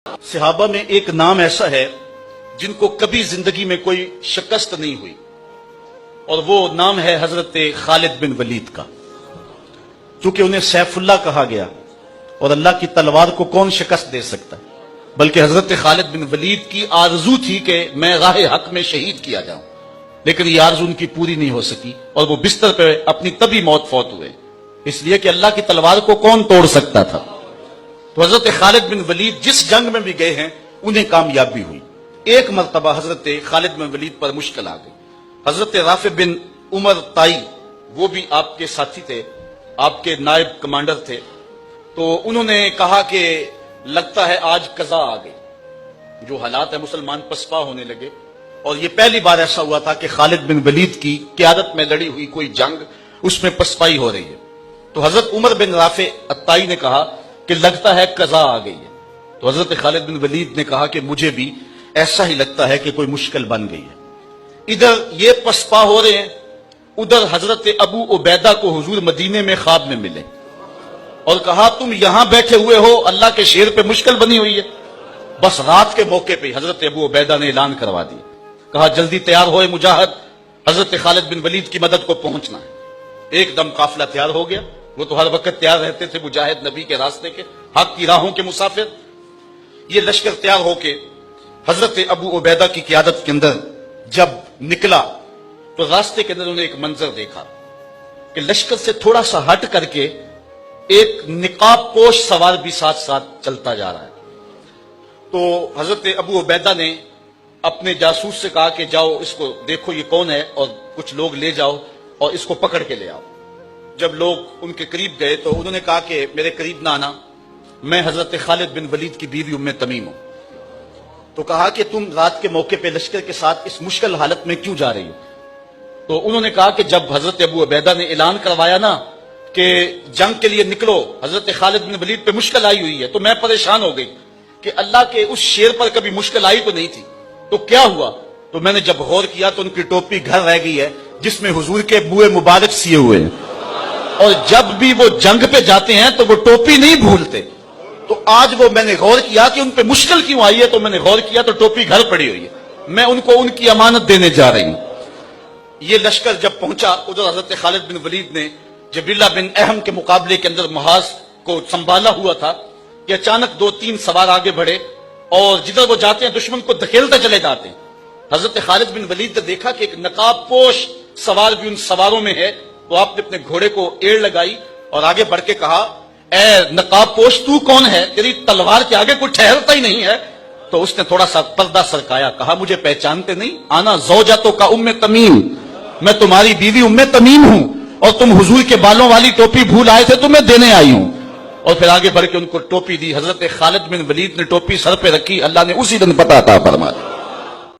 صحابہ میں ایک نام ایسا ہے جن کو کبھی زندگی میں کوئی شکست نہیں ہوئی، اور وہ نام ہے حضرت خالد بن ولید کا۔ چونکہ انہیں سیف اللہ کہا گیا، اور اللہ کی تلوار کو کون شکست دے سکتا، بلکہ حضرت خالد بن ولید کی آرزو تھی کہ میں راہ حق میں شہید کیا جاؤں، لیکن یہ آرزو ان کی پوری نہیں ہو سکی، اور وہ بستر پہ اپنی طبی موت فوت ہوئے، اس لیے کہ اللہ کی تلوار کو کون توڑ سکتا تھا۔ تو حضرت خالد بن ولید جس جنگ میں بھی گئے ہیں انہیں کامیابی ہوئی۔ ایک مرتبہ حضرت خالد بن ولید پر مشکل آ گئی۔ حضرت رافع بن عمر طائی، وہ بھی آپ کے ساتھی تھے، آپ کے نائب کمانڈر تھے، تو انہوں نے کہا کہ لگتا ہے آج قضا آ گئی، جو حالات ہے مسلمان پسپا ہونے لگے، اور یہ پہلی بار ایسا ہوا تھا کہ خالد بن ولید کی قیادت میں لڑی ہوئی کوئی جنگ اس میں پسپائی ہو رہی ہے۔ تو حضرت عمر بن رافع الطائی نے کہا کہ لگتا ہے قضا آ گئی ہے۔ تو حضرت خالد بن ولید نے کہا کہ مجھے بھی ایسا ہی لگتا ہے کہ کوئی مشکل بن گئی ہے۔ ادھر یہ پسپا ہو رہے ہیں، ادھر حضرت ابو عبیدہ کو حضور مدینے میں خواب میں ملے اور کہا تم یہاں بیٹھے ہوئے ہو، اللہ کے شیر پہ مشکل بنی ہوئی ہے۔ بس رات کے موقع پہ حضرت ابو عبیدہ نے اعلان کروا دیا، کہا جلدی تیار ہوئے مجاہد، حضرت خالد بن ولید کی مدد کو پہنچنا ہے۔ ایک دم قافلہ تیار ہو گیا، وہ تو ہر وقت تیار رہتے تھے مجاہد، نبی کے راستے کے، حق کی راہوں کے مسافر۔ یہ لشکر تیار ہو کے حضرت ابو عبیدہ کی قیادت کے اندر جب نکلا تو راستے کے اندر انہوں نے ایک منظر دیکھا کہ لشکر سے تھوڑا سا ہٹ کر کے ایک نقاب پوش سوار بھی ساتھ ساتھ چلتا جا رہا ہے۔ تو حضرت ابو عبیدہ نے اپنے جاسوس سے کہا کہ جاؤ اس کو دیکھو یہ کون ہے، اور کچھ لوگ لے جاؤ اور اس کو پکڑ کے لے آؤ۔ جب لوگ ان کے قریب گئے تو انہوں نے کہا کہ میرے قریب نہ آنا، میں حضرت خالد بن ولید کی بیوی ام تمیم ہوں۔ تو کہا کہ تم رات کے موقع پہ لشکر کے ساتھ اس مشکل حالت میں کیوں جا رہی ہو؟ تو انہوں نے کہا کہ جب حضرت ابو عبیدہ نے اعلان کروایا نا کہ جنگ کے لیے نکلو، حضرت خالد بن ولید پہ مشکل آئی ہوئی ہے، تو میں پریشان ہو گئی کہ اللہ کے اس شیر پر کبھی مشکل آئی تو نہیں تھی، تو کیا ہوا؟ تو میں نے جب غور کیا تو ان کی ٹوپی گھر رہ گئی ہے جس میں حضور کے بوئے مبارک سیے ہوئے ہیں، اور جب بھی وہ جنگ پہ جاتے ہیں تو وہ ٹوپی نہیں بھولتے۔ تو آج وہ میں نے غور کیا کہ ان پہ مشکل کیوں آئی ہے، تو میں نے غور کیا تو ٹوپی گھر پڑی ہوئی ہے، میں ان کو ان کی امانت دینے جا رہی ہوں۔ یہ لشکر جب پہنچا ادھر حضرت خالد بن ولید نے جبیلہ بن اہم کے مقابلے کے اندر محاذ کو سنبھالا ہوا تھا کہ اچانک 2-3 سوار آگے بڑھے اور جدھر وہ جاتے ہیں دشمن کو دھکیلتے چلے جاتے ہیں۔ حضرت خالد بن ولید نے دیکھا کہ ایک نقاب پوش سوار بھی ان سواروں میں ہے، تو آپ نے اپنے گھوڑے کو ایڑ لگائی اور آگے بڑھ کے کہا اے نقاب پوش تو کون ہے، تیری تلوار کے آگے کوئی ٹھہرتا ہی نہیں ہے۔ تو اس نے تھوڑا سا پردہ سرکایا، کہا مجھے پہچانتے نہیں، آنا زوجتو کا ام تمیم، میں تمہاری بیوی ام تمیم ہوں، اور تم حضور کے بالوں والی ٹوپی بھول آئے تھے تو میں دینے آئی ہوں۔ اور پھر آگے بڑھ کے ان کو ٹوپی دی۔ حضرت خالد بن ولید نے ٹوپی سر پہ رکھی، اللہ نے اسی دن پتہ عطا فرمایا۔